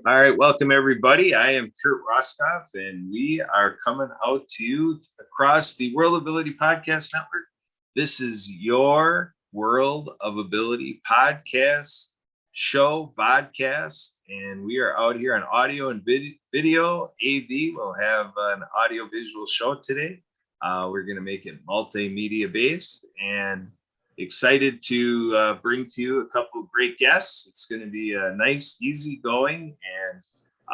All right, welcome everybody. I am Kurt Roskoff, and we are coming out to you across the World of Ability Podcast Network. This is your World of Ability podcast show, vodcast, and we are out here on audio and video. AV will have an audio-visual show today. We're going to make it multimedia based, and excited to bring to you a couple of great guests. It's going to be a nice, easygoing,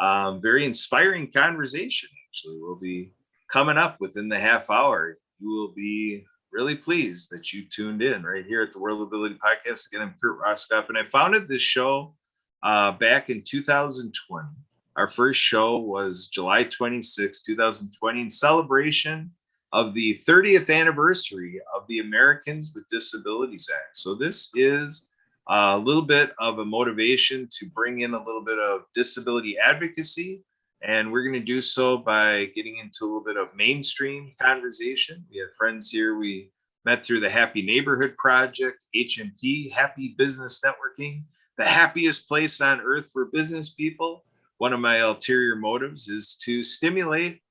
and very inspiring conversation. Actually, will be coming up within the half hour. You will be really pleased that you tuned in right here at the World of Ability Podcast. Again, I'm Kurt Roskoff, and I founded this show back in 2020. Our first show was July 26, 2020, in celebration of the 30th anniversary of the Americans with Disabilities Act. So this is a little bit of a motivation to bring in a little bit of disability advocacy. And we're going to do so by getting into a little bit of mainstream conversation. We have friends here we met through the Happy Neighborhood Project, HMP, Happy Business Networking, the happiest place on earth for business people. One of my ulterior motives is to stimulate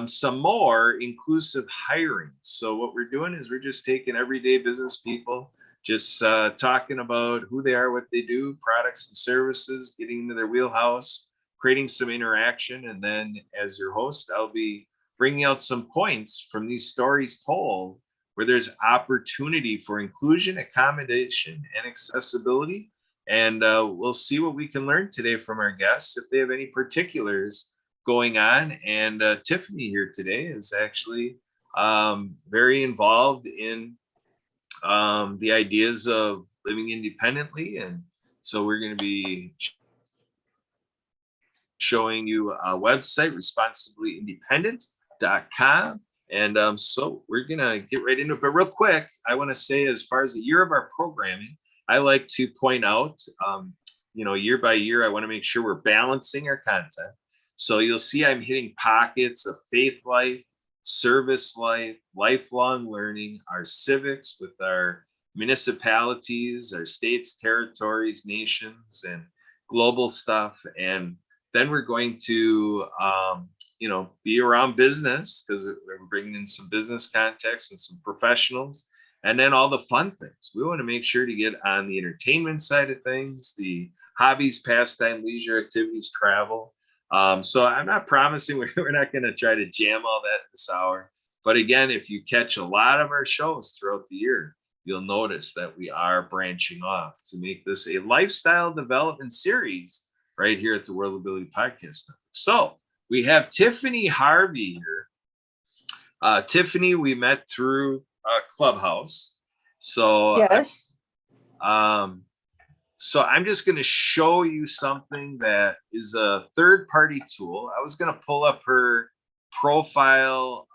some more inclusive hiring. So what we're doing is we're just taking everyday business people, just talking about who they are, what they do, products and services, getting into their wheelhouse, creating some interaction. And then as your host, I'll be bringing out some points from these stories told where there's opportunity for inclusion, accommodation, and accessibility. And we'll see what we can learn today from our guests, if they have any particulars going on. And Tiffany here today is actually very involved in the ideas of living independently. And so we're going to be showing you a website, responsiblyindependent.com. And so we're going to get right into it. But real quick, I want to say, as far as the year of our programming, I like to point out, year by year, I want to make sure we're balancing our content. So you'll see I'm hitting pockets of faith life, service life, lifelong learning, our civics with our municipalities, our states, territories, nations, and global stuff. And then we're going to, be around business, because we're bringing in some business context and some professionals, and then all the fun things. We want to make sure to get on the entertainment side of things, the hobbies, pastime, leisure activities, travel. So I'm not promising we're not going to try to jam all that this hour. But again, if you catch a lot of our shows throughout the year, you'll notice that we are branching off to make this a lifestyle development series right here at the World Ability Podcast Network. So we have Tiffany Harvey here. Tiffany, we met through Clubhouse. So yes. So I'm just going to show you something that is a third-party tool. I was going to pull up her profile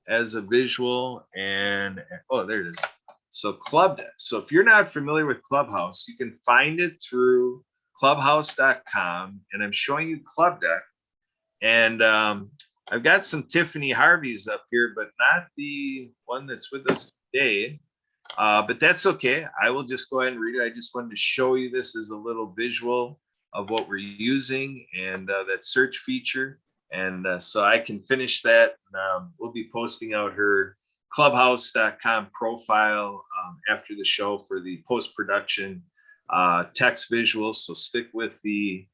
as a visual, and there it is. So ClubDeck. So if you're not familiar with Clubhouse, you can find it through clubhouse.com, and I'm showing you ClubDeck. And I've got some Tiffany Harveys up here, but not the one that's with us today. But that's okay. I will just go ahead and read it. I just wanted to show you this as a little visual of what we're using, and that search feature. And so I can finish that. We'll be posting out her clubhouse.com profile after the show for the post-production text visuals. So stick with the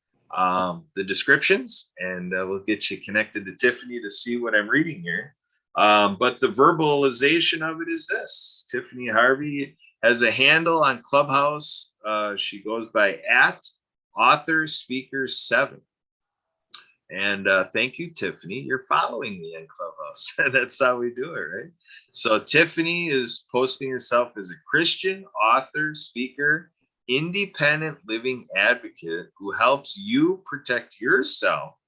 descriptions, and we'll get you connected to Tiffany to see what I'm reading here. But the verbalization of it is this. Tiffany Harvey has a handle on Clubhouse. She goes by @AuthorSpeaker7. And thank you, Tiffany. You're following me on Clubhouse. That's how we do it, right? So Tiffany is posting herself as a Christian author, speaker, independent living advocate who helps you protect yourself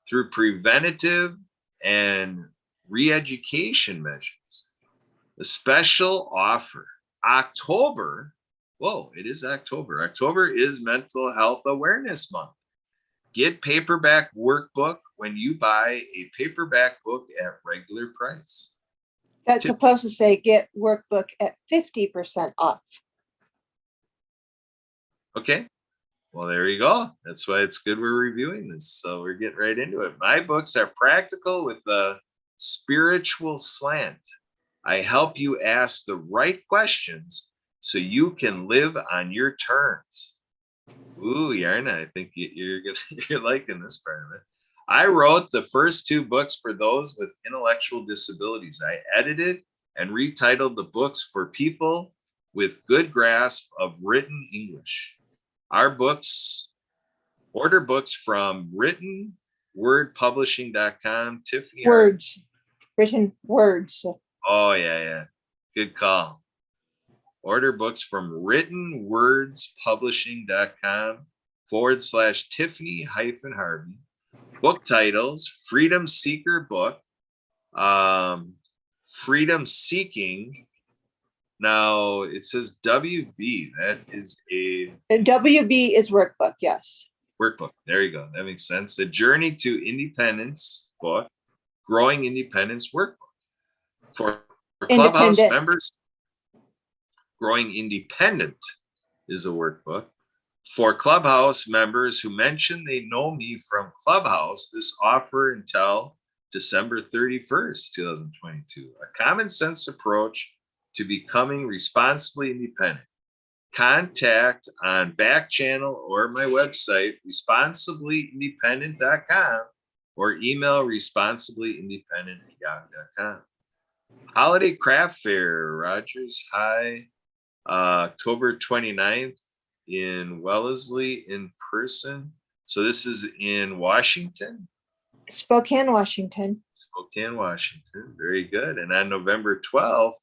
through preventative and re-education measures. The special offer, October. Whoa, it is October. October is Mental Health Awareness Month. Get paperback workbook when you buy a paperback book at regular price. That's supposed to say get workbook at 50% off. Okay. Well, there you go. That's why it's good we're reviewing this. So we're getting right into it. My books are practical with a spiritual slant. I help you ask the right questions so you can live on your terms. Ooh, Yarna, I think you're gonna you're liking this part of it. I wrote the first two books for those with intellectual disabilities. I edited and retitled the books for people with good grasp of written English. Our books, order books from writtenwordpublishing.com. Tiffany. Words, written words. Oh, yeah. Good call. Order books from writtenwordspublishing.com/Tiffany-Harvey. Book titles: Freedom Seeker book, Freedom Seeking. Now it says WB. That is a WB is workbook, yes. workbook. There you go. That makes sense. The Journey to Independence book, Growing Independence workbook. For Clubhouse Independent. members, Growing Independent is a workbook. For Clubhouse members who mention they know me from Clubhouse, this offer until December 31st, 2022. A common sense approach to becoming responsibly independent. Contact on back channel or my website, responsiblyindependent.com, or email responsiblyindependent@yahoo.com. Holiday Craft Fair, Rogers High, October 29th in Wellesley in person. So this is in Washington. Spokane, Washington. Spokane, Washington. Very good. And on November 12th,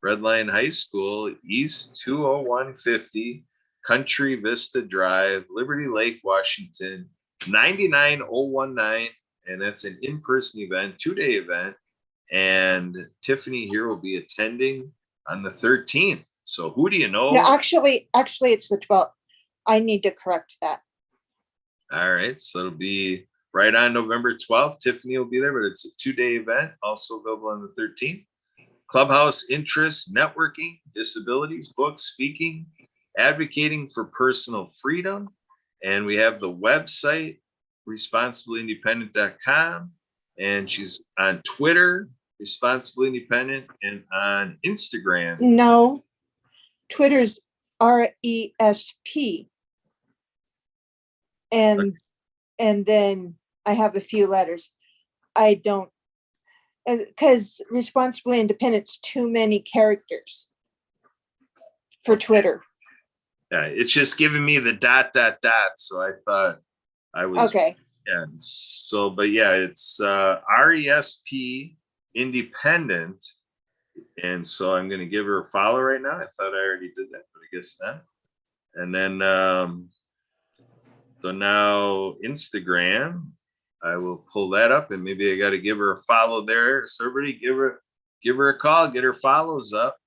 Red Lion High School, East 20150, Country Vista Drive, Liberty Lake, Washington, 99019. And that's an in-person event, 2-day event. And Tiffany here will be attending on the 13th. So who do you know? No, actually, it's the 12th. I need to correct that. All right. So it'll be right on November 12th. Tiffany will be there, but it's a 2-day event, also available on the 13th. Clubhouse interests, networking, disabilities, books, speaking, advocating for personal freedom. And we have the website, responsiblyindependent.com. And she's on Twitter, Responsibly Independent, and on Instagram. No, Twitter's RESP. And then I have a few letters. I don't, because Responsibly Independent's too many characters for Twitter. Yeah, it's just giving me the ... So I thought I was okay. Yeah. So, but yeah, it's RESP Independent. And so I'm going to give her a follow right now. I thought I already did that, but I guess not. And then, so now Instagram, I will pull that up, and maybe I got to give her a follow there. So everybody give her a call, get her follows up.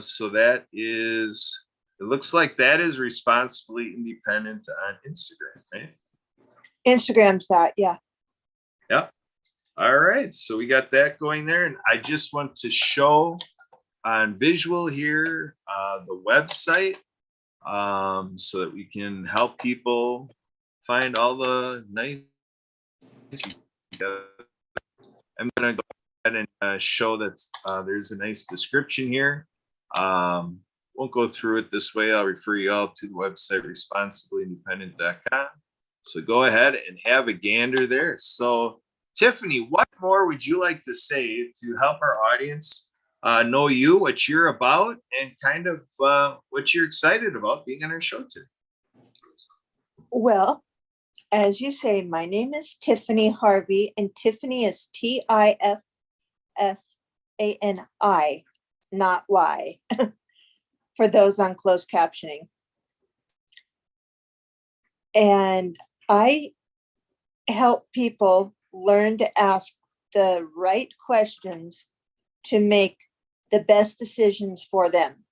So that is, it looks like that is Responsibly Independent on Instagram, right? Instagram's that, yeah. Yep. All right. So we got that going there. And I just want to show on visual here the website so that we can help people find all the nice. I'm going to go ahead and show that there's a nice description here. Won't go through it this way. I'll refer you all to the website, responsiblyindependent.com. So go ahead and have a gander there. So Tiffany, what more would you like to say to help our audience know you, what you're about, and kind of what you're excited about being on our show today? Well, as you say, my name is Tiffany Harvey, and Tiffany is TIFFANI, not Y, for those on closed captioning. And I help people learn to ask the right questions to make the best decisions for them.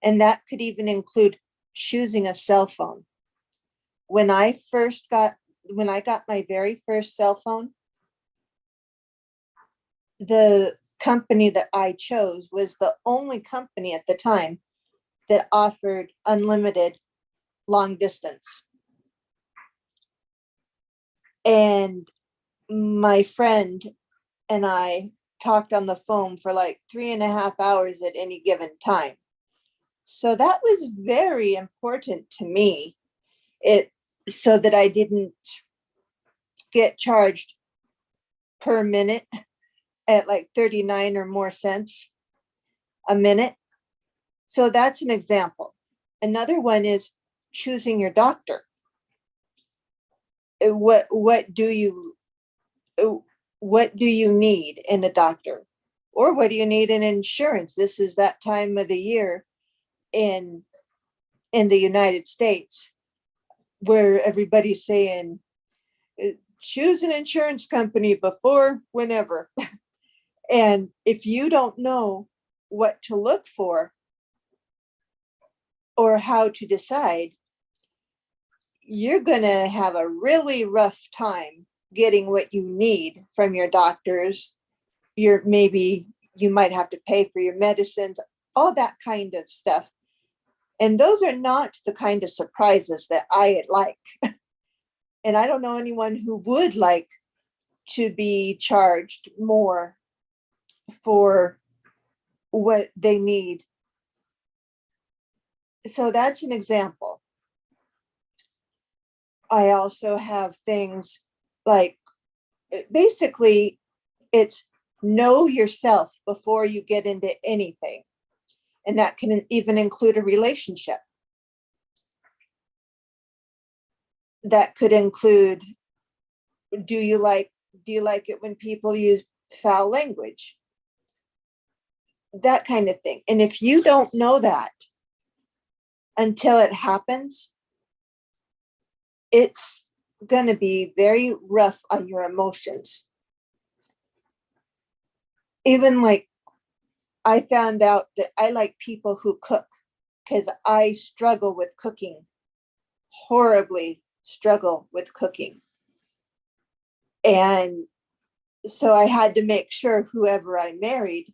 And that could even include choosing a cell phone. When I got my very first cell phone, the company that I chose was the only company at the time that offered unlimited long distance. And my friend and I talked on the phone for like 3.5 hours at any given time. So that was very important to me. It so that I didn't get charged per minute at like 39 or more cents a minute. So that's an example. Another one is choosing your doctor. What do you need in a doctor? Or what do you need in insurance? This is that time of the year in the United States where everybody's saying choose an insurance company before whenever. And if you don't know what to look for or how to decide, you're going to have a really rough time getting what you need from your doctors. Maybe you might have to pay for your medicines, all that kind of stuff. And those are not the kind of surprises that I like. And I don't know anyone who would like to be charged more for what they need. So that's an example. I also have things like, basically, it's know yourself before you get into anything. And that can even include a relationship. That could include, do you like it when people use foul language? That kind of thing. And if you don't know that until it happens, it's going to be very rough on your emotions. Even like, I found out that I like people who cook because I struggle with cooking, horribly struggle with cooking. And so I had to make sure whoever I married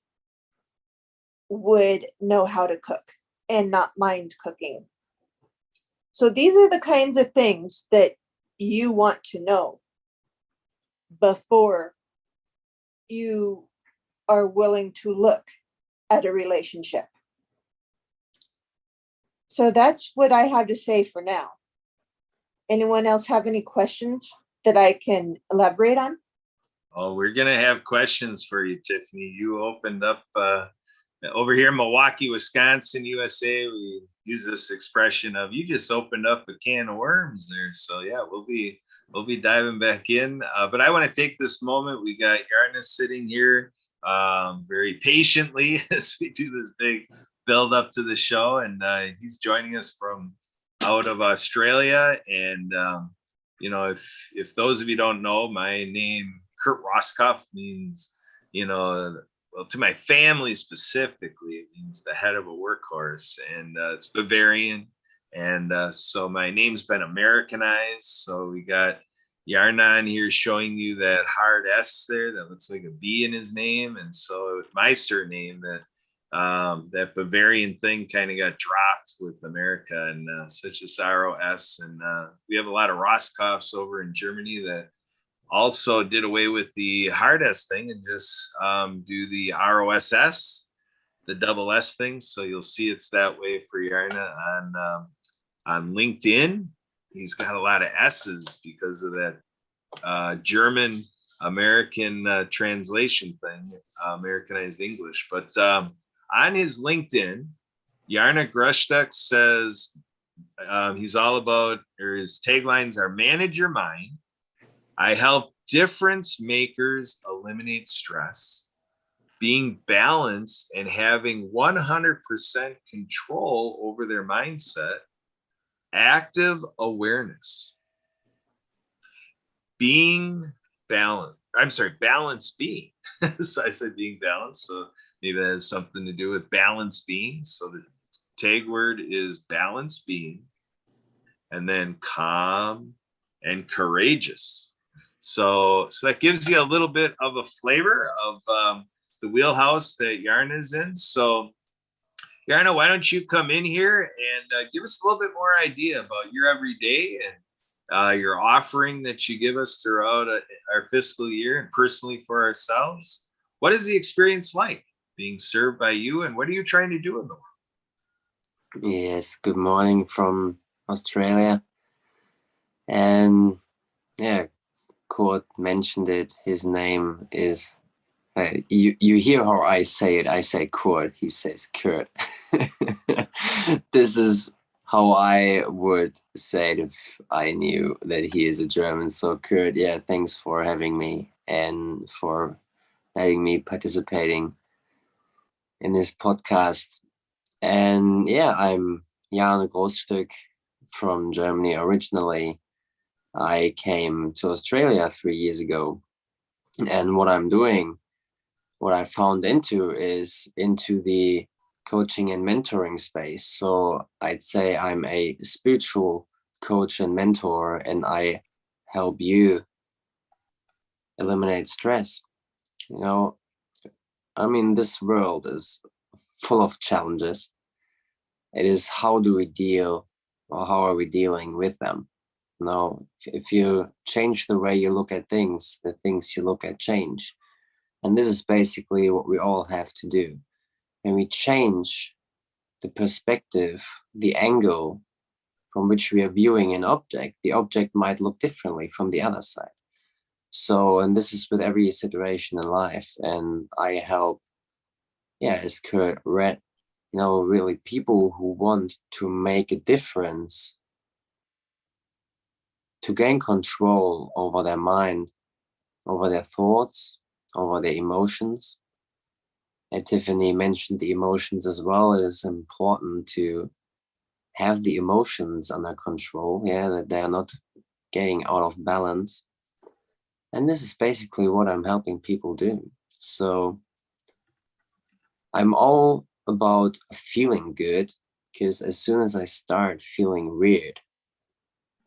would know how to cook and not mind cooking. So these are the kinds of things that you want to know before you are willing to look at a relationship. So that's what I have to say for now. Anyone else have any questions that I can elaborate on? Oh, we're gonna have questions for you, Tiffany. You opened up over here in Milwaukee, Wisconsin, USA. We use this expression of you just opened up a can of worms there. So yeah, we'll be diving back in. But I want to take this moment. We got Jarna sitting here very patiently as we do this big build up to the show, and he's joining us from out of Australia. And if those of you don't know, my name Kurt Roskoff means, well, to my family specifically, it means the head of a workhorse, and it's Bavarian. And so my name's been Americanized. So we got Jarna on here showing you that hard S there that looks like a B in his name. And so with my surname, that Bavarian thing kind of got dropped with America and such as ROS. And we have a lot of Roskoffs over in Germany that also did away with the hard S thing and just do the ROSS, the double S thing. So you'll see it's that way for Jarna on LinkedIn. He's got a lot of S's because of that German American translation thing, Americanized English. But on his LinkedIn, Jarna Grushtek says he's all about, or his taglines are manage your mind. I help difference makers eliminate stress, being balanced and having 100% control over their mindset, active awareness, being balanced. I'm sorry, balance being. So I said being balanced. So maybe that has something to do with balance being. So the tag word is balance being, and then calm and courageous. So that gives you a little bit of a flavor of the wheelhouse that Jarna is in. So Jarna, why don't you come in here and give us a little bit more idea about your everyday your offering that you give us throughout our fiscal year and personally for ourselves. What is the experience like being served by you, and what are you trying to do in the world? Yes, good morning from Australia. And yeah, Kurt mentioned it. His name is, you hear how I say it. I say Kurt, he says Kurt. This is how I would say it if I knew that he is a German. So Kurt, yeah, thanks for having me and for letting me participating in this podcast. And yeah, I'm Jan Großstück from Germany originally. I came to Australia 3 years ago. And what I'm doing, what I found into the coaching and mentoring space. So I'd say I'm a spiritual coach and mentor, and I help you eliminate stress. You know, I mean, this world is full of challenges. It is how do we deal, or how are we dealing with them? Now, if you change the way you look at things, the things you look at change. And this is basically what we all have to do. When we change the perspective, the angle from which we are viewing an object, the object might look differently from the other side. So, and this is with every situation in life. And I help, as Kurt read, really people who want to make a difference, to gain control over their mind, over their thoughts, over their emotions. And Tiffany mentioned the emotions as well. It is important to have the emotions under control, that they are not getting out of balance. And this is basically what I'm helping people do. So I'm all about feeling good, because as soon as I start feeling weird,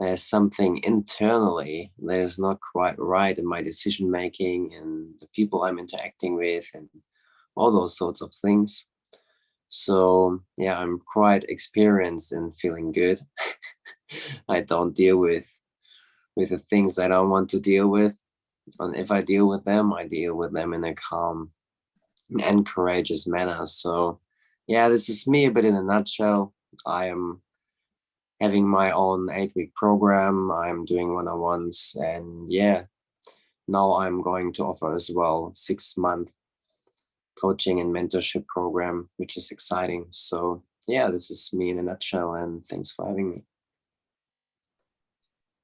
there's something internally that is not quite right in my decision making and the people I'm interacting with and all those sorts of things. So yeah, I'm quite experienced in feeling good. I don't deal with the things I don't want to deal with. And if I deal with them, I deal with them in a calm and courageous manner. So yeah, this is me a bit in a nutshell. I am having my own 8-week program. I'm doing one-on-ones, and now I'm going to offer as well 6-month coaching and mentorship program, which is exciting. So yeah, this is me in a nutshell, and thanks for having me.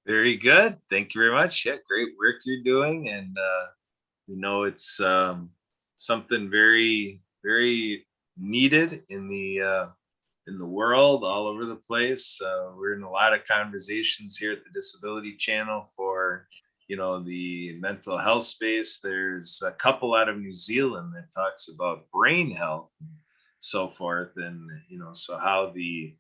Very good. Thank you very much. Yeah, great work you're doing. And, it's something very, very needed in the world all over the place. We're in a lot of conversations here at the Disability Channel for, the mental health space. There's a couple out of New Zealand that talks about brain health and so forth. And, so how the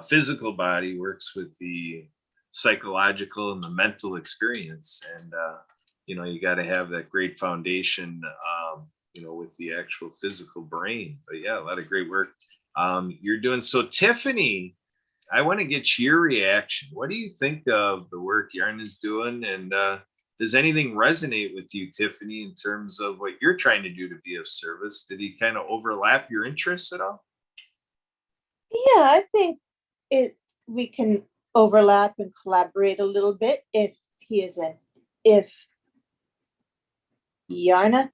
physical body works with the psychological and the mental experience. And, you got to have that great foundation, with the actual physical brain. But yeah, a lot of great work you're doing. So Tiffany, I want to get your reaction. What do you think of the work Yarn is doing? And does anything resonate with you, Tiffany, in terms of what you're trying to do to be of service? Did he kind of overlap your interests at all? Yeah, I think we can overlap and collaborate a little bit if Yarna,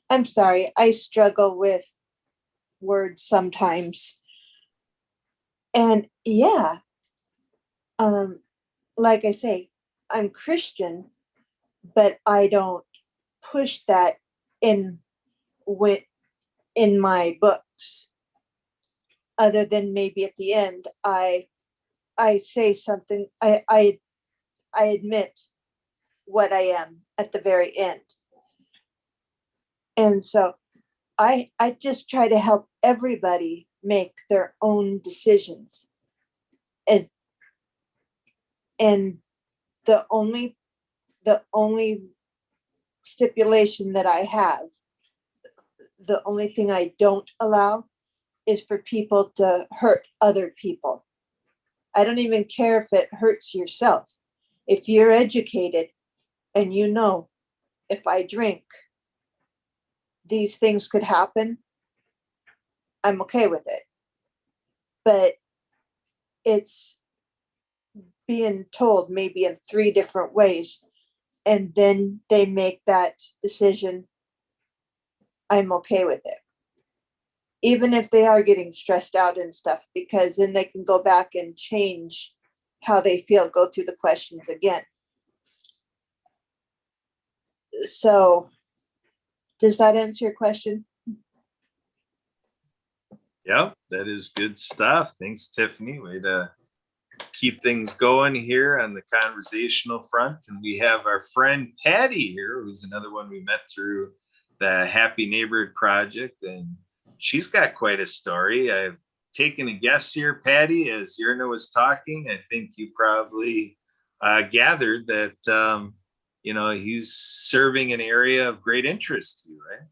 I'm sorry, I struggle with words sometimes. And yeah, like I say, I'm Christian, but I don't push that in my books. Other than maybe at the end, I say something. I admit what I am at the very end. And so I just try to help everybody make their own decisions. And the only stipulation that I have, the only thing I don't allow is for people to hurt other people. I don't even care if it hurts yourself. If you're educated and you know, if I drink, these things could happen, I'm okay with it. But it's being told maybe in 3 different ways, and then they make that decision, I'm okay with it. Even if they are getting stressed out and stuff, because then they can go back and change how they feel, go through the questions again. So, does that answer your question? Yep, that is good stuff. Thanks, Tiffany. Way to keep things going here on the conversational front. And we have our friend Patty here, who's another one we met through the Happy Neighborhood Project. And she's got quite a story. I've taken a guess here, Patty, as Yerna was talking. I think you probably gathered that, he's serving an area of great interest to you, right?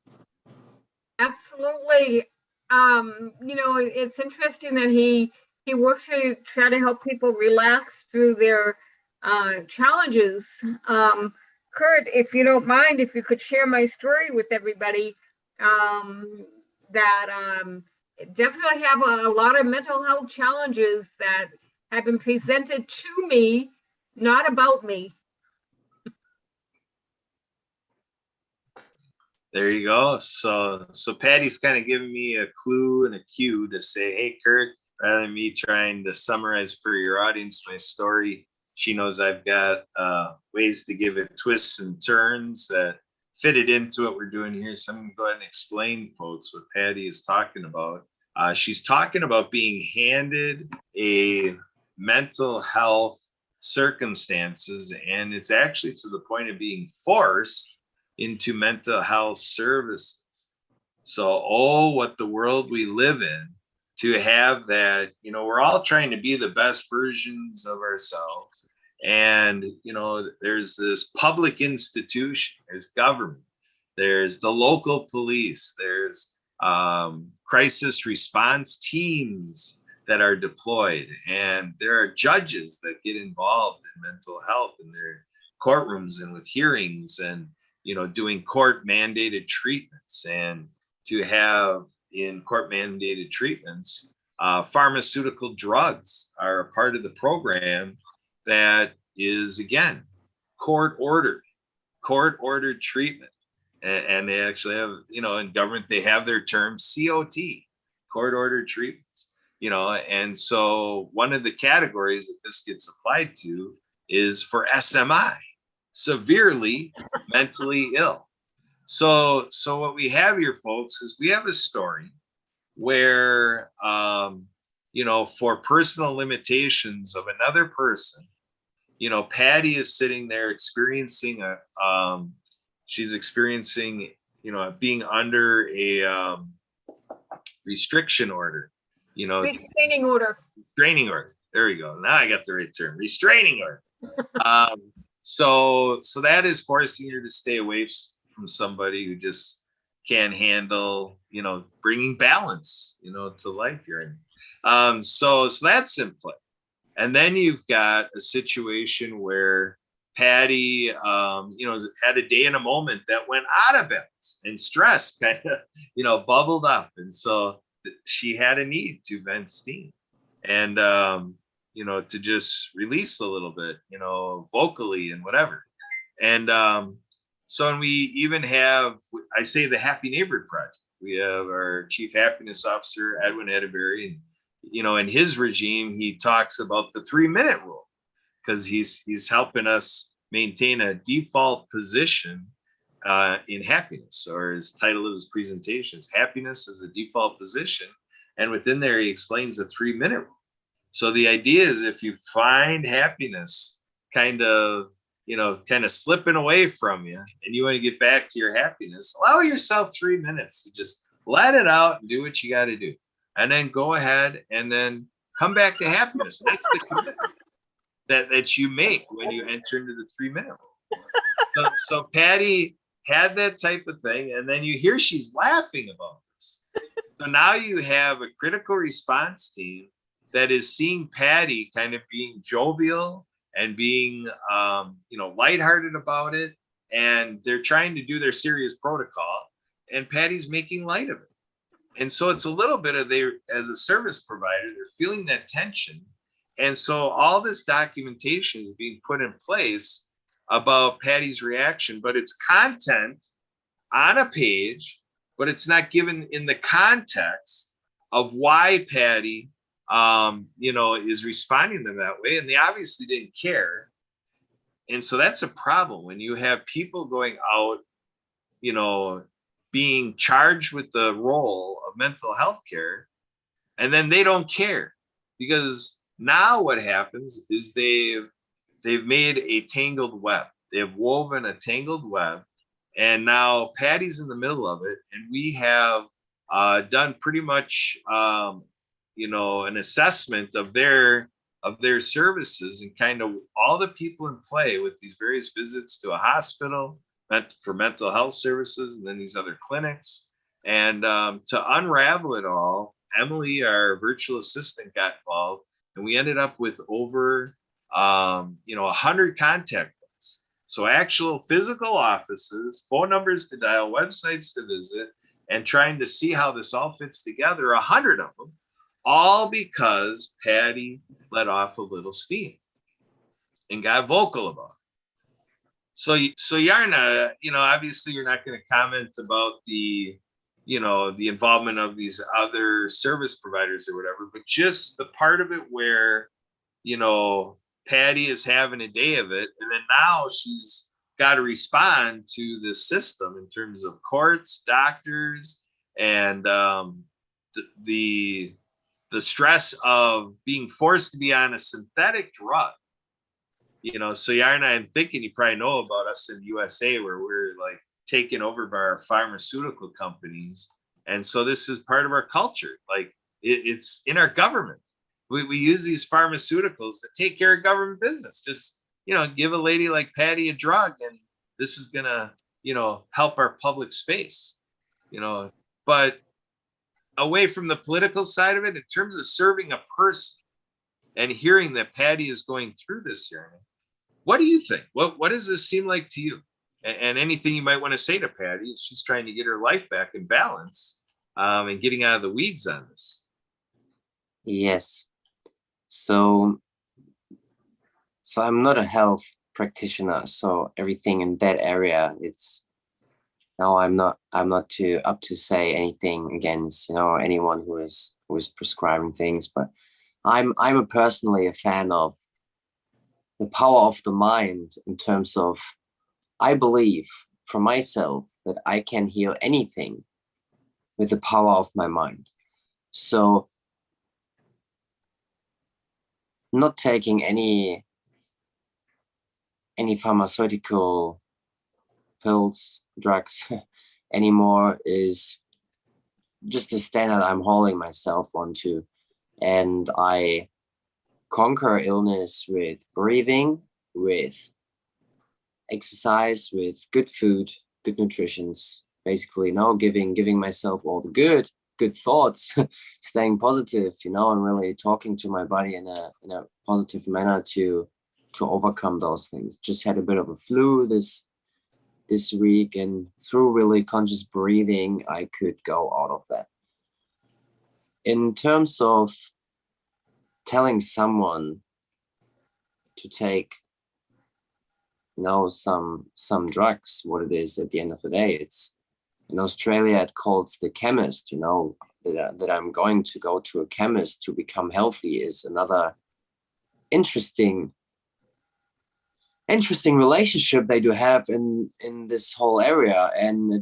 Absolutely. It's interesting that he works to try to help people relax through their challenges. Kurt, if you don't mind, if you could share my story with everybody, that definitely have a lot of mental health challenges that have been presented to me, not about me. There you go. So Patty's kind of giving me a clue and a cue to say, hey, Kurt, rather than me trying to summarize for your audience my story, she knows I've got ways to give it twists and turns that fit it into what we're doing here. So I'm going to go ahead and explain, folks, what Patty is talking about. She's talking about being handed a mental health circumstances, and it's actually to the point of being forced into mental health services. So, what the world we live in to have that, we're all trying to be the best versions of ourselves. And, there's this public institution, there's government, there's the local police, there's crisis response teams that are deployed. And there are judges that get involved in mental health in their courtrooms and with hearings and, doing court mandated treatments. And to have in court mandated treatments, pharmaceutical drugs are a part of the program that is, again, court ordered treatment. And they actually have, in government, they have their term COT, court ordered treatments, and so one of the categories that this gets applied to is for SMI, severely mentally ill. So what we have here, folks, is we have a story where, for personal limitations of another person, Patty is sitting there experiencing she's experiencing, being under a restriction order, Restraining order. Restraining order. There we go. Now I got the right term. Restraining order. So that is forcing her to stay away from somebody who just can't handle, bringing balance, to life here. So that's in play. And then you've got a situation where Patty, had a day and a moment that went out of balance and stress kind of, bubbled up. And so she had a need to vent steam and, to just release a little bit, vocally and whatever. And and we even have, I say, the Happy Neighborhood Project. We have our Chief Happiness Officer, Edwin Edeberry, and, in his regime, he talks about the 3-minute rule because he's helping us maintain a default position in happiness, or his title of his presentation is Happiness as a Default Position. And within there, he explains the 3-minute rule. So the idea is if you find happiness kind of slipping away from you and you want to get back to your happiness, allow yourself 3 minutes to just let it out and do what you got to do. And then go ahead and then come back to happiness. That's the commitment that you make when you enter into the 3-minute rule. So Patty had that type of thing. And then you hear she's laughing about this. So now you have a critical response team that is seeing Patty kind of being jovial and being, lighthearted about it. And they're trying to do their serious protocol, and Patty's making light of it. And so it's a little bit of as a service provider, they're feeling that tension. And so all this documentation is being put in place about Patty's reaction, but it's content on a page, but it's not given in the context of why Patty, is responding to them that way. And they obviously didn't care. And so that's a problem when you have people going out, being charged with the role of mental health care, and then they don't care, because now what happens is they've made a tangled web. They've woven a tangled web, and now Patty's in the middle of it, and we have done pretty much an assessment of their services, and kind of all the people in play with these various visits to a hospital for mental health services, and then these other clinics. And to unravel it all, Emily, our virtual assistant, got involved, and we ended up with over 100 contact points. So actual physical offices, phone numbers to dial, websites to visit, and trying to see how this all fits together, 100 of them, all because Patty let off a little steam and got vocal about it. So Yarna, obviously you're not going to comment about the involvement of these other service providers or whatever, but just the part of it where, Patty is having a day of it, and then now she's got to respond to the system in terms of courts, doctors, and the stress of being forced to be on a synthetic drug. So Yarna, I'm thinking you probably know about us in the USA, where we're like taken over by our pharmaceutical companies. And so this is part of our culture. Like it's in our government. We use these pharmaceuticals to take care of government business. Just, give a lady like Patty a drug, and this is going to, help our public space, but away from the political side of it, in terms of serving a person and hearing that Patty is going through this journey, what do you think? What does this seem like to you? And anything you might want to say to Patty as she's trying to get her life back in balance, and getting out of the weeds on this. Yes. So I'm not a health practitioner, so everything in that area, I'm not too up to say anything against, anyone who is prescribing things, but I'm personally a fan of the power of the mind, in terms of, I believe for myself that I can heal anything with the power of my mind. So not taking any pharmaceutical pills, drugs anymore is just a standard I'm holding myself onto. And I conquer illness with breathing, with exercise, with good food, good nutritions, basically, giving myself all the good thoughts, staying positive, and really talking to my body in a positive manner to overcome those things. Just had a bit of a flu this week, and through really conscious breathing, I could go out of that. In terms of telling someone to take, some drugs, what it is at the end of the day, it's, in Australia, it calls the chemist, that I'm going to go to a chemist to become healthy, is another interesting relationship they do have in this whole area. And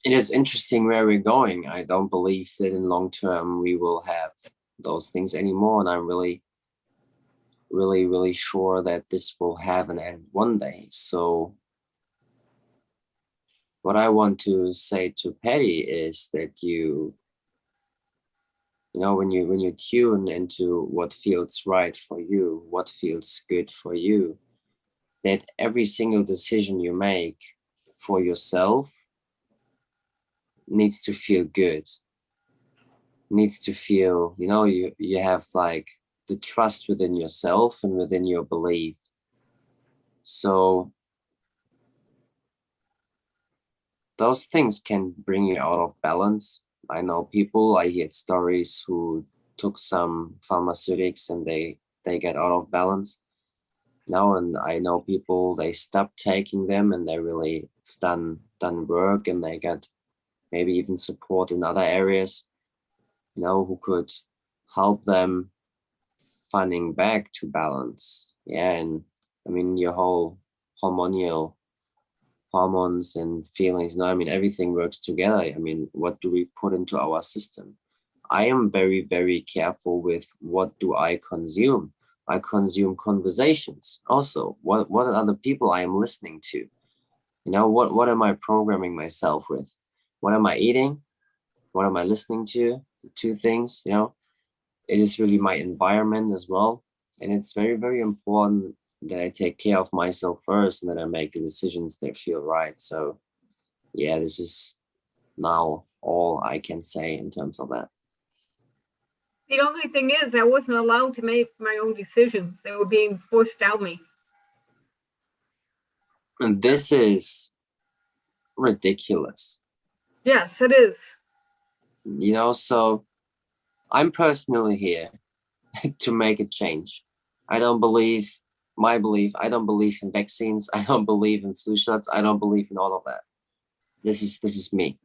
it is interesting where we're going. I don't believe that in long term we will have those things anymore, and I'm really, really, really sure that this will have an end one day. So what I want to say to Patty is that when you tune into what feels right for you, what feels good for you, that every single decision you make for yourself needs to feel good, needs to feel, you have like the trust within yourself and within your belief. So those things can bring you out of balance. I know people, I hear stories who took some pharmaceutics and they get out of balance now, and I know people, they stopped taking them and they really done work, and they get maybe even support in other areas, who could help them finding back to balance. Yeah, and I mean your whole hormones and feelings, everything works together. I mean, what do we put into our system? I am very, very careful with what do I consume. I consume conversations also. What are the people I am listening to? What am I programming myself with? What am I eating? What am I listening to? The two things, it is really my environment as well. And it's very, very important that I take care of myself first and that I make the decisions that feel right. So yeah, this is now all I can say in terms of that. The only thing is, I wasn't allowed to make my own decisions. They were being forced down me. And this is ridiculous. Yes, it is. So I'm personally here to make a change. I don't believe I don't believe in vaccines. I don't believe in flu shots. I don't believe in all of that. This is me.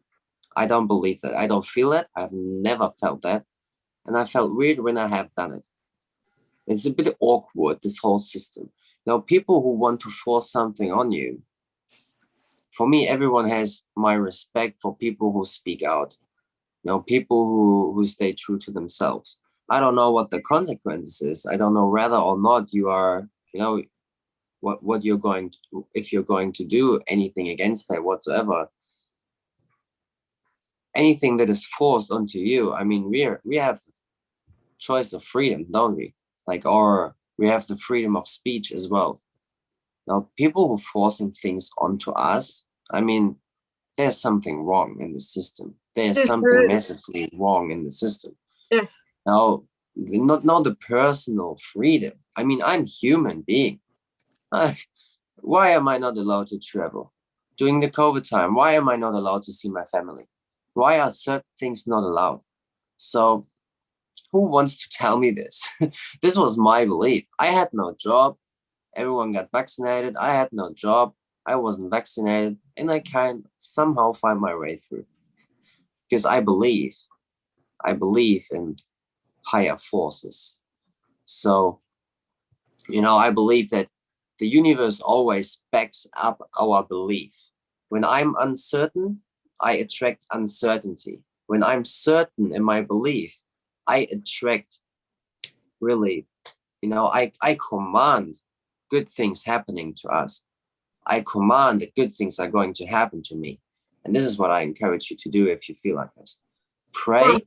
I don't believe that. I don't feel it. I've never felt that. And I felt weird when I have done it. It's a bit awkward, this whole system. People who want to force something on you, for me, everyone has my respect for people who speak out. People who stay true to themselves. I don't know what the consequences is. I don't know whether or not you are, what you're going to, if you're going to do anything against that whatsoever. Anything that is forced onto you, we have choice of freedom, don't we? Or we have the freedom of speech as well. Now, people who forcing things onto us, there's something wrong in the system. There's something massively wrong in the system. Yes. Now, not the personal freedom. I'm human being. Why am I not allowed to travel? During the COVID time, why am I not allowed to see my family? Why are certain things not allowed? So who wants to tell me this? This was my belief. I had no job. Everyone got vaccinated. I had no job. I wasn't vaccinated. And I can somehow find my way through. Because I believe in higher forces. So, I believe that the universe always backs up our belief. When I'm uncertain, I attract uncertainty. When I'm certain in my belief, I attract really, I command good things happening to us. I command that good things are going to happen to me. And this is what I encourage you to do if you feel like this. Pray.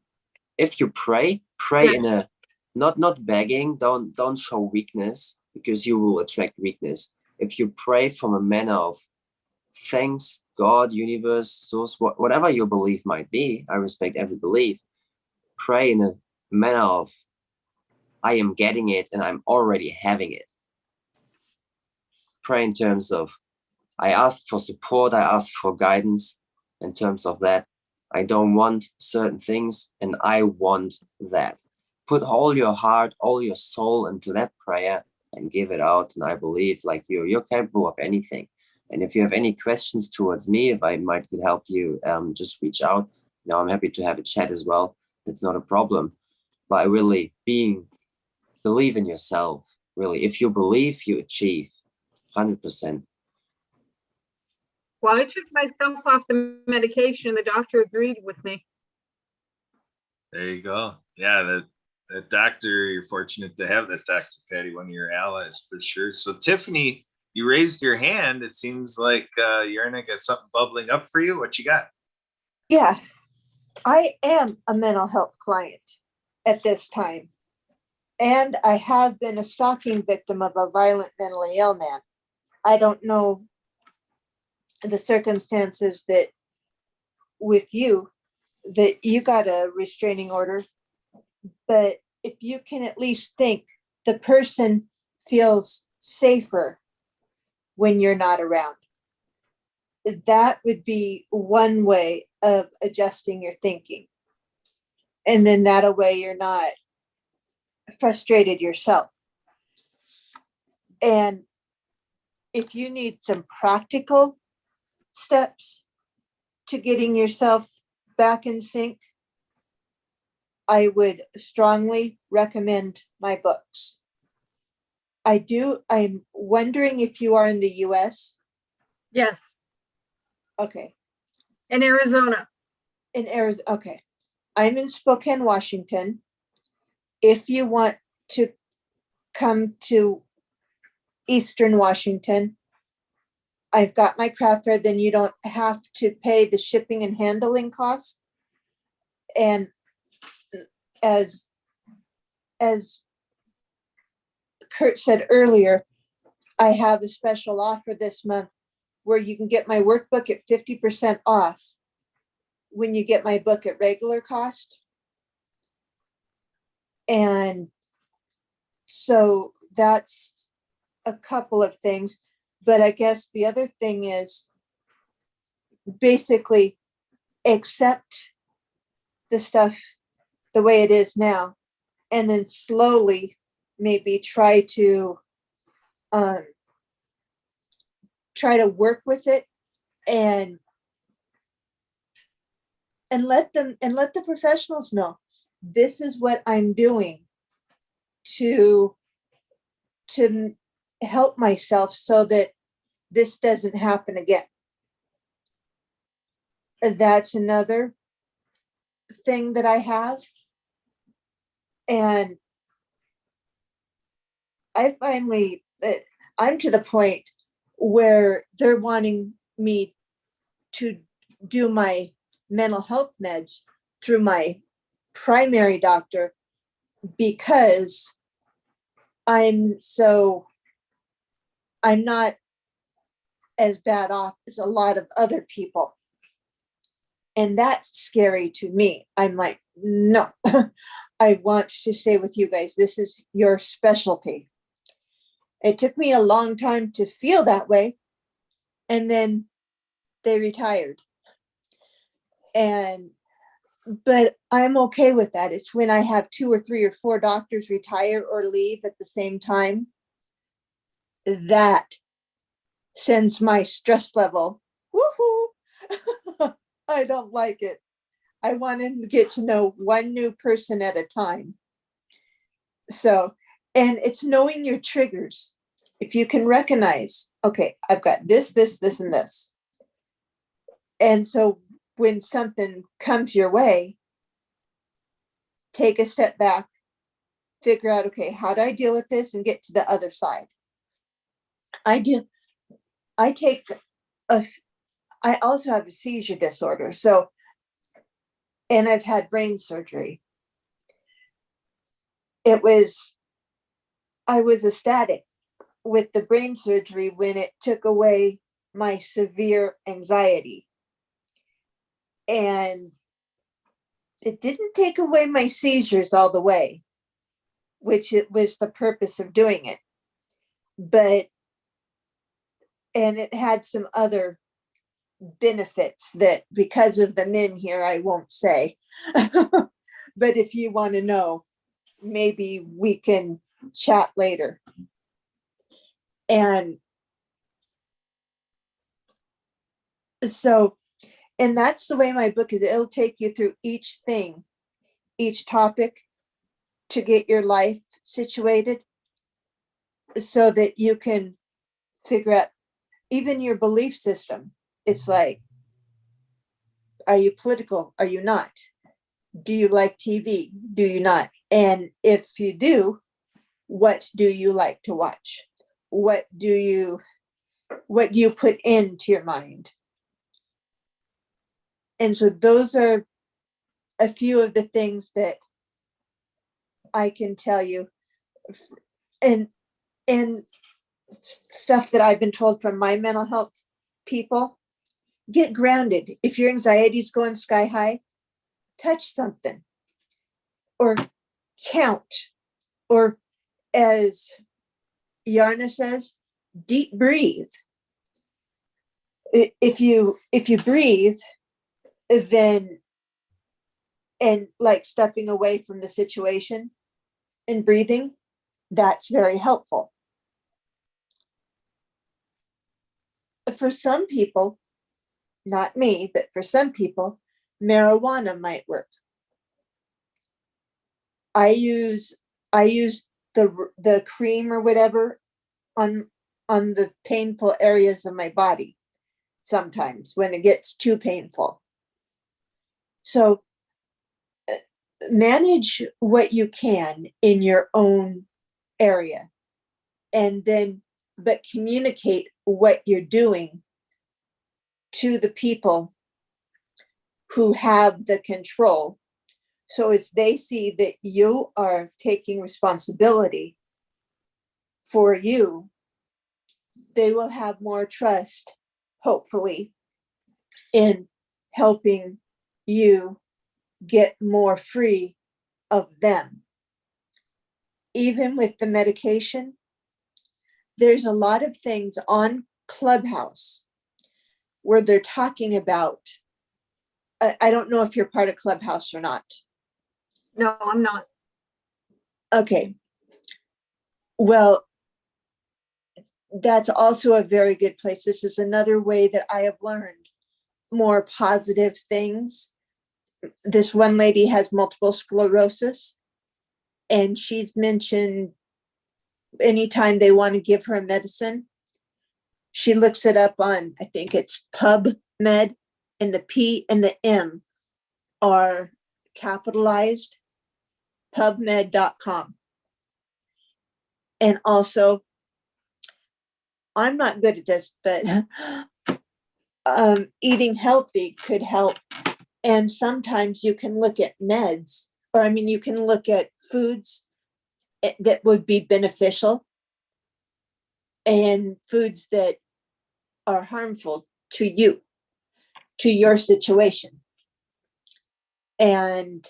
If you pray in a not begging, don't show weakness, because you will attract weakness. If you pray from a manner of thanks, God, universe, source, whatever your belief might be, I respect every belief. Pray in a manner of I am getting it and I'm already having it. Pray in terms of I ask for support, I ask for guidance in terms of that. I don't want certain things and I want that. Put all your heart, all your soul into that prayer and give it out. And I believe you're capable of anything. And if you have any questions towards me, if I might could help you, just reach out. I'm happy to have a chat as well. That's not a problem. But really believe in yourself. Really, if you believe, you achieve 100%. Well, I took myself off the medication and the doctor agreed with me. There you go. Yeah, that doctor, you're fortunate to have that Dr. Patty, one of your allies for sure. So Tiffany, you raised your hand. It seems like Yarna got something bubbling up for you. What you got? Yeah, I am a mental health client at this time. And I have been a stalking victim of a violent mentally ill man. I don't know the circumstances that with you, that you got a restraining order, but if you can at least think the person feels safer when you're not around. That would be one way of adjusting your thinking. And then that way you're not frustrated yourself. And if you need some practical steps to getting yourself back in sync, I would strongly recommend my books. I'm wondering if you are in the US. Yes, Okay. in Arizona. In Arizona. Okay. I'm in Spokane, Washington. If you want to come to Eastern Washington, I've got my craft fair, then you don't have to pay the shipping and handling costs. And as Kurt said earlier, I have a special offer this month where you can get my workbook at 50% off when you get my book at regular cost. And so that's a couple of things. But I guess the other thing is basically accept the stuff the way it is now, and then slowly maybe try to work with it and let the professionals know this is what I'm doing to help myself so that this doesn't happen again. That's another thing that I have. And I'm to the point where they're wanting me to do my mental health meds through my primary doctor because I'm not as bad off as a lot of other people. And that's scary to me. I'm like, no, I want to stay with you guys. This is your specialty. It took me a long time to feel that way. And then they retired. But I'm okay with that. It's when I have 2 or 3 or 4 doctors retire or leave at the same time that sends my stress level. Woohoo! I don't like it. I want to get to know one new person at a time. So, and it's knowing your triggers. If you can recognize, okay, I've got this, this, this, and this. And so when something comes your way, take a step back, figure out, okay, how do I deal with this and get to the other side? I also have a seizure disorder. So, and I've had brain surgery. I was ecstatic with the brain surgery when it took away my severe anxiety. And it didn't take away my seizures all the way, which it was the purpose of doing it. And it had some other benefits that because of the men here, I won't say. But if you want to know, maybe we can chat later. And so, and that's the way my book is. It'll take you through each thing, each topic to get your life situated so that you can figure out even your belief system. It's like, are you political? Are you not? Do you like TV? Do you not? And if you do, what do you like to watch? What do you put into your mind? And so those are a few of the things that I can tell you, and stuff that I've been told from my mental health people. Get grounded. If your anxiety is going sky high, touch something or count, or as Yarna says, deep breathe. If you breathe, then, and like stepping away from the situation and breathing, that's very helpful. For some people, not me, but for some people, marijuana might work. I use the cream or whatever on the painful areas of my body sometimes when it gets too painful. So manage what you can in your own area, and then but communicate what you're doing to the people who have the control. So as they see that you are taking responsibility for you, they will have more trust, hopefully, in helping you get more free of them. Even with the medication, there's a lot of things on Clubhouse where they're talking about, I don't know if you're part of Clubhouse or not. No, I'm not. Okay. Well, that's also a very good place. This is another way that I have learned more positive things. This one lady has multiple sclerosis, and she's mentioned anytime they want to give her medicine, she looks it up on, I think it's PubMed, and the P and the M are capitalized, pubmed.com. And also, I'm not good at this, but eating healthy could help. And sometimes you can look at meds, or I mean, you can look at foods that would be beneficial and foods that are harmful to you, to your situation. And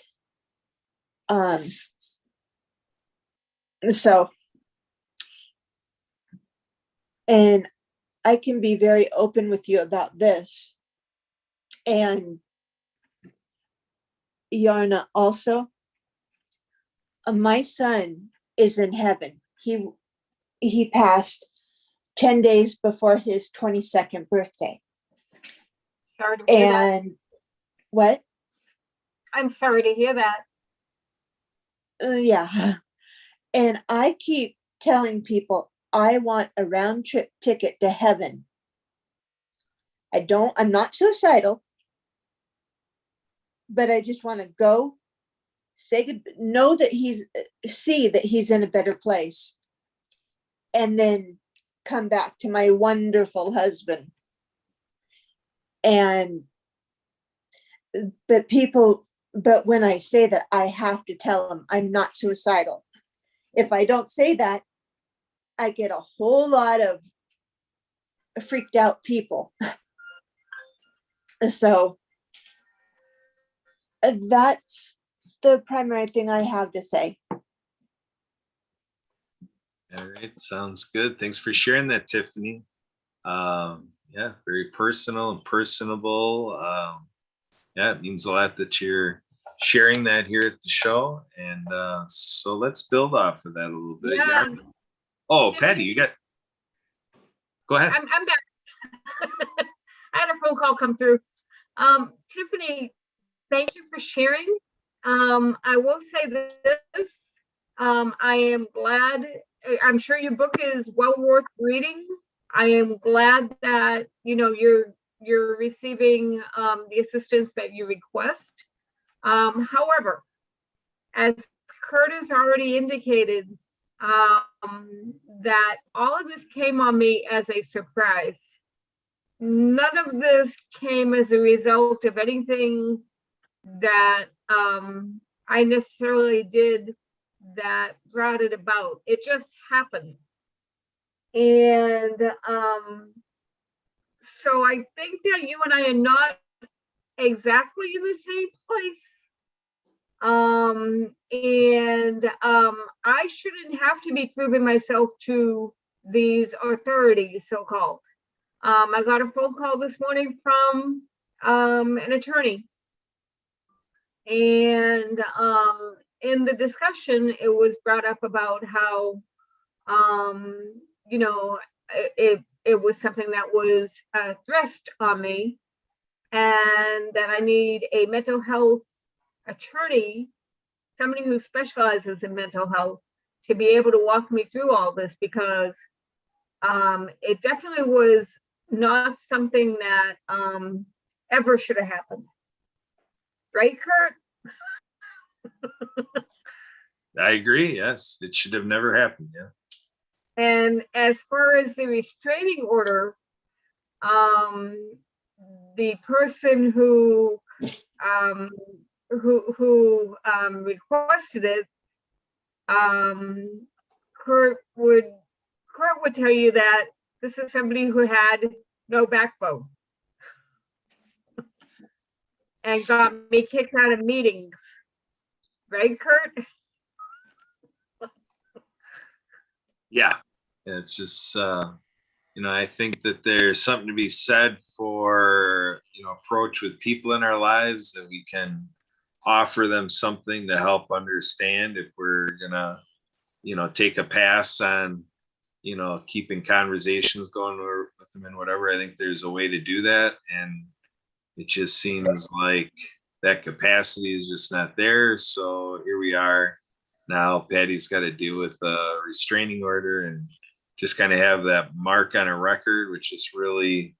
so, and I can be very open with you about this. And Yarna also, my son is in heaven. He passed 10 days before his 22nd birthday. Sorry to hear that. And what? I'm sorry to hear that. Yeah. And I keep telling people I want a round trip ticket to heaven. I'm not suicidal, but I just want to go, say good, know that see that he's in a better place, and then come back to my wonderful husband. And but when I say that, I have to tell them I'm not suicidal. If I don't say that, I get a whole lot of freaked out people. So that's the primary thing I have to say. All right, sounds good. Thanks for sharing that, Tiffany. Yeah, very personal and personable. Yeah, it means a lot that you're sharing that here at the show. And so let's build off of that a little bit. Yeah. Oh, Patty, go ahead. I'm back. I had a phone call come through. Tiffany, thank you for sharing. I will say this. I am glad. I'm sure your book is well worth reading. I am glad that you're receiving the assistance that you request. However, as Kurt has already indicated, that all of this came on me as a surprise. None of this came as a result of anything that I necessarily did that brought it about. It just happened. And so I think that you and I are not exactly in the same place. I shouldn't have to be proving myself to these authorities, so-called. I got a phone call this morning from an attorney. And in the discussion, it was brought up about how, you know, it was something that was thrust on me, and that I need a mental health attorney, somebody who specializes in mental health, to be able to walk me through all this, because it definitely was not something that ever should have happened. Right, Kurt? I agree. Yes, it should have never happened. Yeah. And as far as the restraining order, the person who requested it, Kurt would tell you that this is somebody who had no backbone and got me kicked out of meetings. Right, Kurt? Yeah. It's just, I think that there's something to be said for, approach with people in our lives, that we can offer them something to help understand if we're gonna, take a pass on, keeping conversations going with them and whatever. I think there's a way to do that. And it just seems like that capacity is just not there. So here we are now. Patty's got to deal with a restraining order and just kind of have that mark on a record, which just really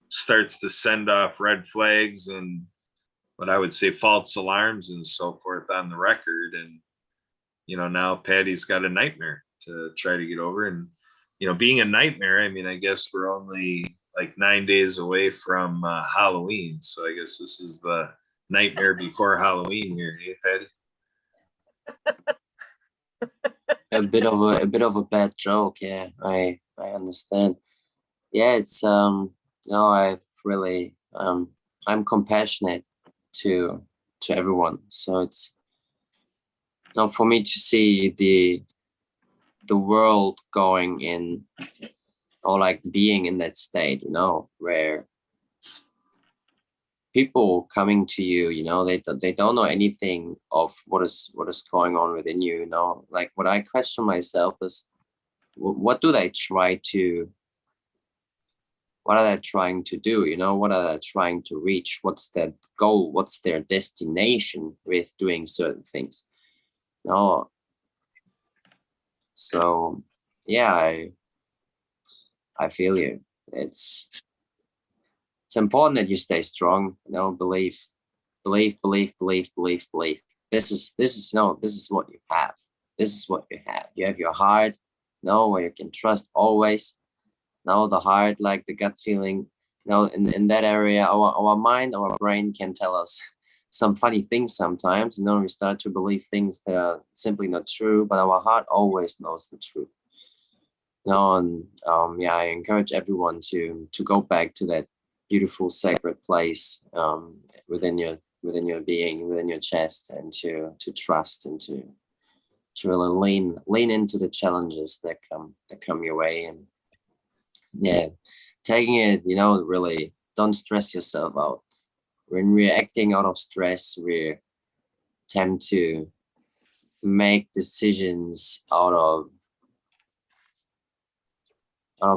starts to send off red flags and what I would say false alarms and so forth on the record. And, now Patty's got a nightmare to try to get over. And, being a nightmare, I mean, I guess we're only like 9 days away from Halloween. So I guess this is the nightmare before Halloween here, hey, Patty? A bit of a bad joke. Yeah, I understand. Yeah, it's I've really I'm compassionate to everyone. So it's for me to see the world going in, or like being in that state, where people coming to you, they don't know anything of what is going on within you, like what I question myself is, what are they trying to do, what are they trying to reach, what's their goal, what's their destination with doing certain things. So yeah, I feel you. It's important that you stay strong, believe. This is what you have. This is what you have. You have your heart, where you can trust always. The heart, like the gut feeling, in that area, our mind, our brain can tell us some funny things sometimes. We start to believe things that are simply not true, but our heart always knows the truth. I encourage everyone to go back to that beautiful sacred place within your being, within your chest, and to trust and to really lean into the challenges that come your way. And taking it, really don't stress yourself out. When we're acting out of stress, we tend to make decisions out of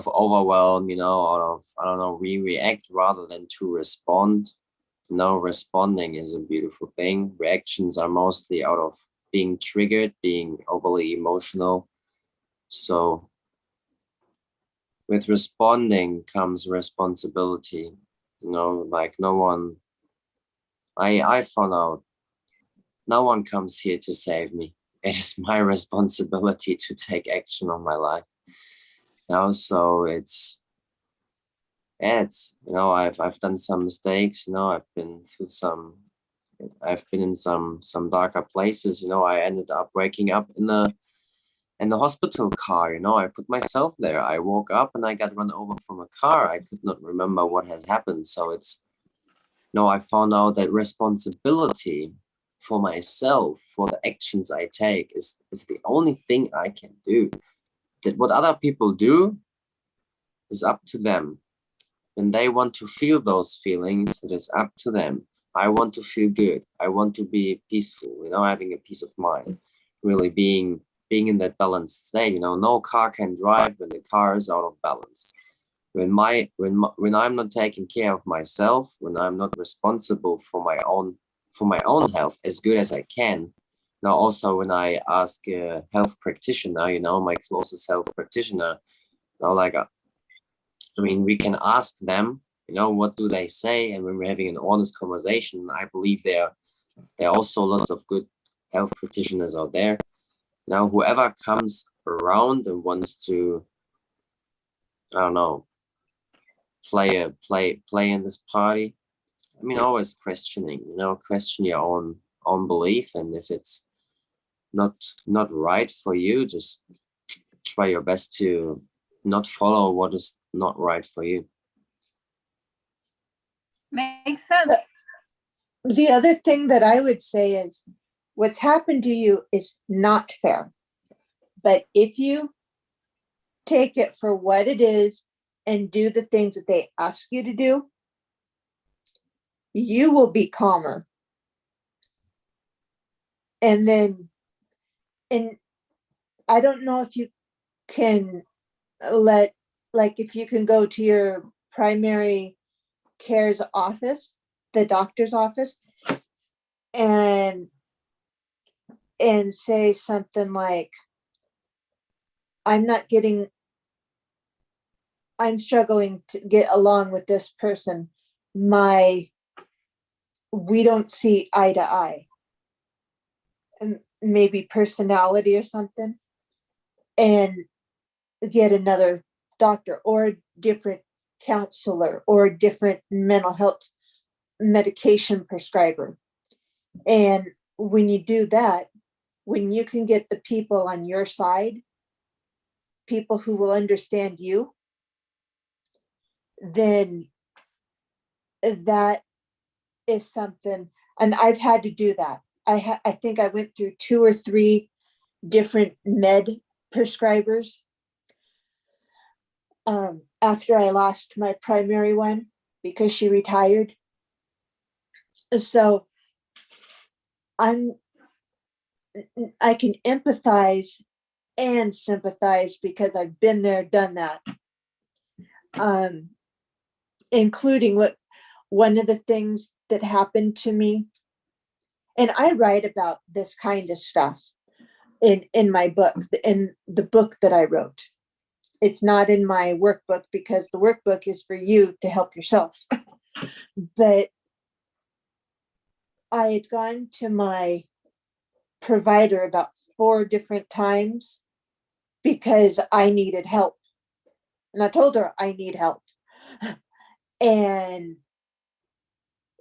overwhelm, we react rather than to respond. Responding is a beautiful thing. Reactions are mostly out of being triggered, being overly emotional. So with responding comes responsibility, like I found out no one comes here to save me. It is my responsibility to take action on my life. So I've done some mistakes, I've been in some darker places, I ended up waking up in the hospital car, I put myself there. I woke up and I got run over from a car. I could not remember what had happened. So it's, I found out that responsibility for myself, for the actions I take, is the only thing I can do. That what other people do is up to them. When they want to feel those feelings, it is up to them. I want to feel good. I want to be peaceful, having a peace of mind, really being in that balanced state. No car can drive when the car is out of balance. When I'm not taking care of myself, when I'm not responsible for my own health as good as I can. Now, also when I ask a health practitioner, my closest health practitioner, like we can ask them, what do they say? And when we're having an honest conversation, I believe there are also lots of good health practitioners out there. Now, whoever comes around and wants to, I don't know, play in this party, always questioning, question your own belief. And if it's not right for you, just try your best to not follow what is not right for you. Makes sense. The other thing that I would say is what's happened to you is not fair. But if you take it for what it is and do the things that they ask you to do, you will be calmer. And I don't know if you can if you can go to your primary care's office, the doctor's office, and say something like, I'm struggling to get along with this person. We don't see eye to eye. And maybe personality or something. And get another doctor or a different counselor or a different mental health medication prescriber. And when you do that, when you can get the people on your side, people who will understand you, then that is something. And I've had to do that. I think I went through 2 or 3 different med prescribers after I lost my primary one because she retired. So I can empathize and sympathize because I've been there, done that. Including one of the things that happened to me, and I write about this kind of stuff in my book, in the book that I wrote. It's not in my workbook because the workbook is for you to help yourself. But I had gone to my provider about 4 different times because I needed help. And I told her I need help. And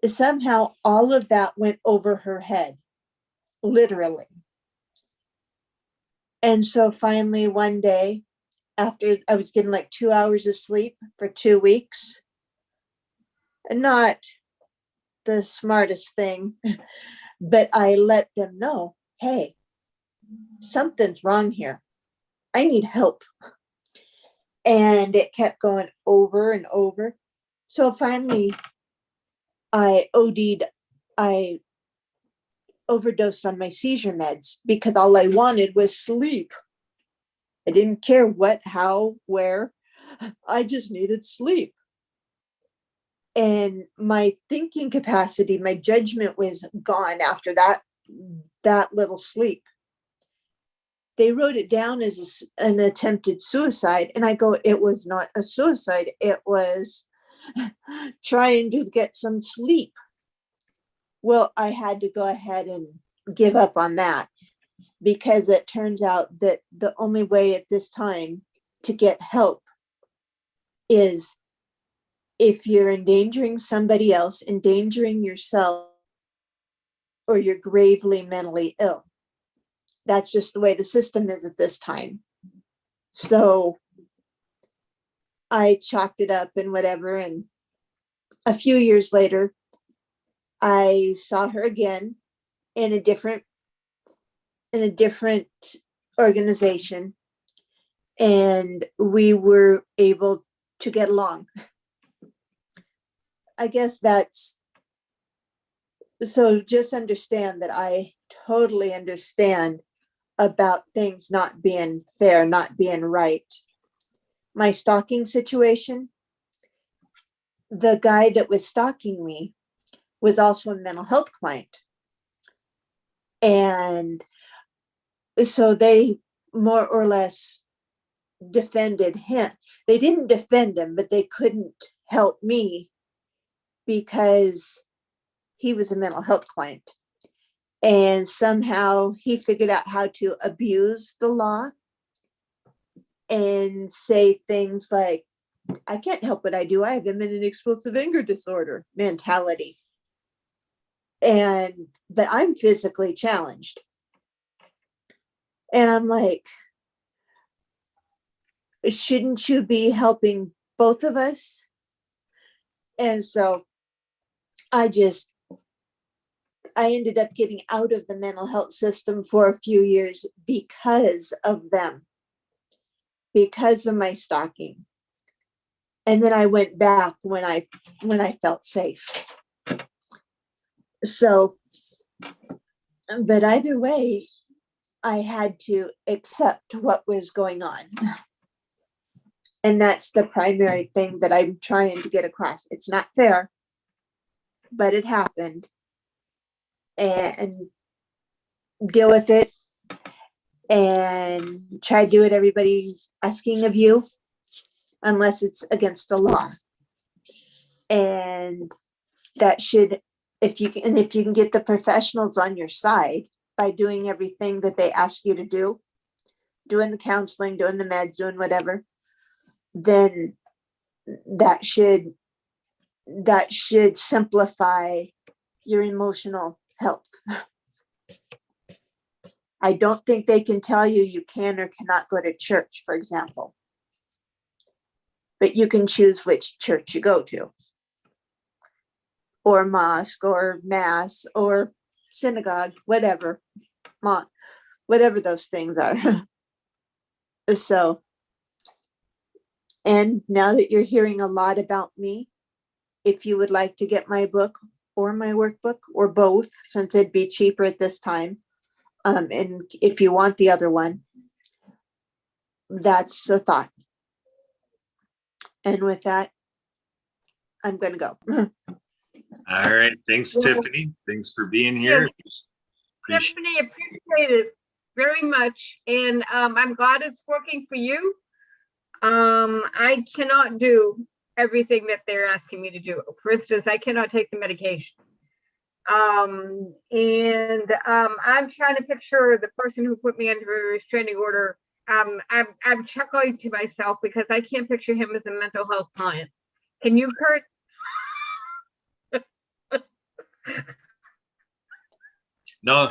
somehow all of that went over her head, literally. And so finally one day, after I was getting like 2 hours of sleep for 2 weeks, and not the smartest thing, but I let them know, hey, something's wrong here. I need help. And it kept going over and over. So finally, I overdosed on my seizure meds because all I wanted was sleep. I didn't care what, how, where. I just needed sleep. And my thinking capacity, my judgment was gone after that little sleep. They wrote it down as an attempted suicide. And I go, it was not a suicide. It was trying to get some sleep. Well, I had to go ahead and give up on that because it turns out that the only way at this time to get help is if you're endangering somebody else, endangering yourself, or you're gravely mentally ill. That's just the way the system is at this time. So I chalked it up and whatever. And a few years later, I saw her again in a different organization, and we were able to get along. I guess that's so. Just understand that I totally understand about things not being fair, not being right. My stalking situation, the guy that was stalking me was also a mental health client. And so they more or less defended him. They didn't defend him, but they couldn't help me because he was a mental health client. And somehow he figured out how to abuse the law and say things like, I can't help what I do. I have imminent explosive anger disorder mentality. But I'm physically challenged. And I'm like, shouldn't you be helping both of us? And so I ended up getting out of the mental health system for a few years because of them, because of my stalking. And then I went back when I felt safe. So, but either way, I had to accept what was going on. And that's the primary thing that I'm trying to get across. It's not fair, but it happened. And deal with it and try to do what everybody's asking of you, unless it's against the law. And that should, if you can get the professionals on your side by doing everything that they ask you to do, doing the counseling, doing the meds, doing whatever, then that should simplify your emotional health. I don't think they can tell you you can or cannot go to church, for example. But you can choose which church you go to, or mosque, or mass, or synagogue, whatever, whatever those things are. So, and now that you're hearing a lot about me, if you would like to get my book or my workbook or both, since it'd be cheaper at this time, and if you want the other one, that's the thought. And with that, I'm going to go. All right. Thanks, Well, Tiffany. Thanks for being here. Appreciate- Tiffany, appreciate it very much. And I'm glad it's working for you. I cannot do everything that they're asking me to do. For instance, I cannot take the medication. I'm trying to picture the person who put me under a restraining order. I'm chuckling to myself because I can't picture him as a mental health client. Can you, Kurt? No,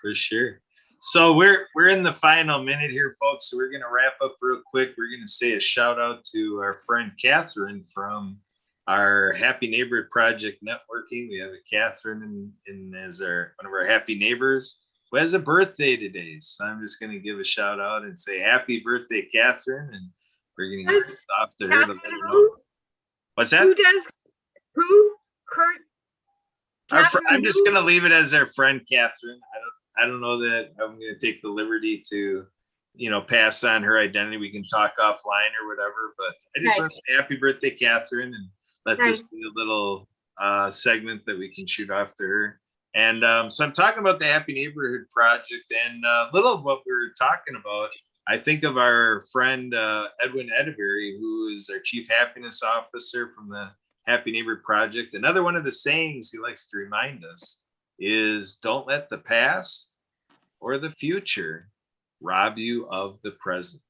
for sure. So we're in the final minute here, folks. So we're gonna wrap up real quick. We're gonna say a shout out to our friend Catherine from our Happy Neighborhood Project networking. We have a Catherine in as one of our happy neighbors who has a birthday today. So I'm just gonna give a shout out and say happy birthday, Catherine, and we're gonna give this off to her to let her know. What's that? Who does? Who? Kurt? I'm just gonna leave it as our friend Catherine. I don't know that I'm gonna take the liberty to, pass on her identity. We can talk offline or whatever. But I just want to say happy birthday, Catherine, and let this be a little segment that we can shoot off to her. And so I'm talking about the Happy Neighborhood Project, and a little of what we were talking about. I think of our friend Edwin Edeberry, who is our Chief Happiness Officer from the Happy Neighborhood Project. Another one of the sayings he likes to remind us is don't let the past or the future rob you of the present.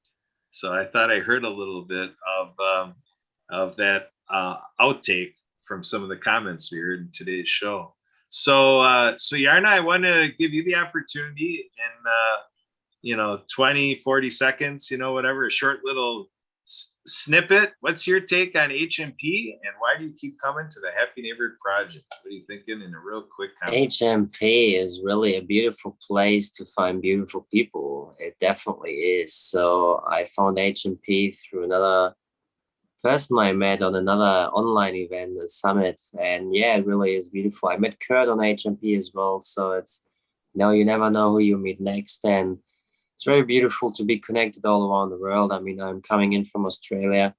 So I thought I heard a little bit of that outtake from some of the comments we heard in today's show. So Yarna, I want to give you the opportunity in 20, 40 seconds, whatever, a short little Snippet, what's your take on HMP and why do you keep coming to the Happy Neighborhood Project? What are you thinking in a real quick comment? HMP is really a beautiful place to find beautiful people. It definitely is. So I found HMP through another person I met on another online event, the summit. And yeah, it really is beautiful. I met Kurt on HMP as well. So it's, you never know who you meet next. And it's very beautiful to be connected all around the world. I mean, I'm coming in from Australia.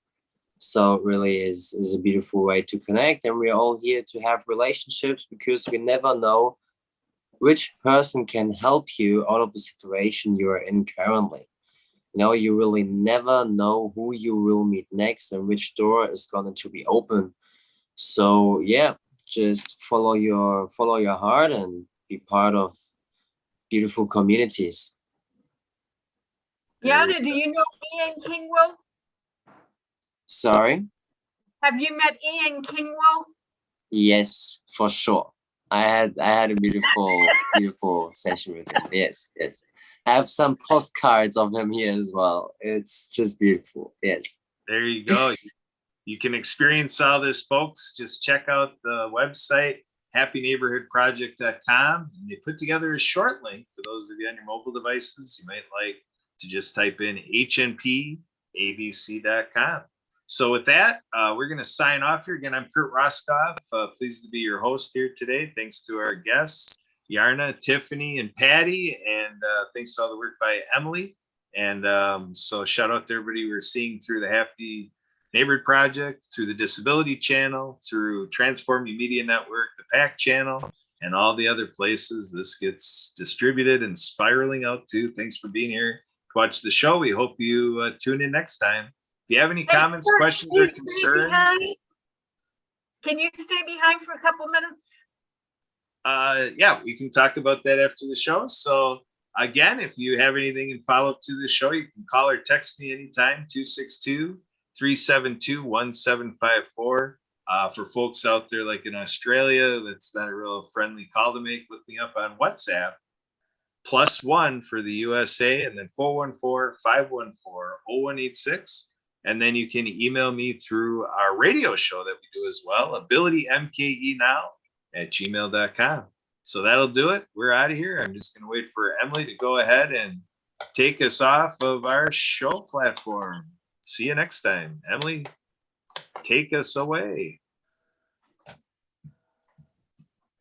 So it really is a beautiful way to connect. And we're all here to have relationships because we never know which person can help you out of the situation you're in currently. You really never know who you will meet next and which door is going to be open. So yeah, just follow your heart and be part of beautiful communities. Yana, do you know Ian Kingwell? Sorry? Have you met Ian Kingwell? Yes, for sure. I had a beautiful session with him. Yes. I have some postcards of him here as well. It's just beautiful. Yes. There you go. You can experience all this, folks. Just check out the website, happyneighborhoodproject.com. And they put together a short link for those of you on your mobile devices. You might like to just type in hnpabc.com. So with that, we're going to sign off here. Again, I'm Kurt Roskoff. Pleased to be your host here today. Thanks to our guests, Yarna, Tiffany, and Patty. And thanks to all the work by Emily. And so shout out to everybody we're seeing through the Happy Neighborhood Project, through the Disability Channel, through Transform You Media Network, the PAC Channel, and all the other places this gets distributed and spiraling out to. Thanks for being here to watch the show. We hope you tune in next time. If you have any comments, questions, or concerns. Can you stay behind for a couple minutes? Yeah, we can talk about that after the show. So again, if you have anything in follow-up to the show, you can call or text me anytime, 262-372-1754. For folks out there like in Australia, that's not a real friendly call to make. Look me up on WhatsApp, +1 for the USA, and then 414-514-0186. And then you can email me through our radio show that we do as well, abilitymkenow@gmail.com. So that'll do it. We're out of here. I'm just going to wait for Emily to go ahead and take us off of our show platform. See you next time. Emily, take us away.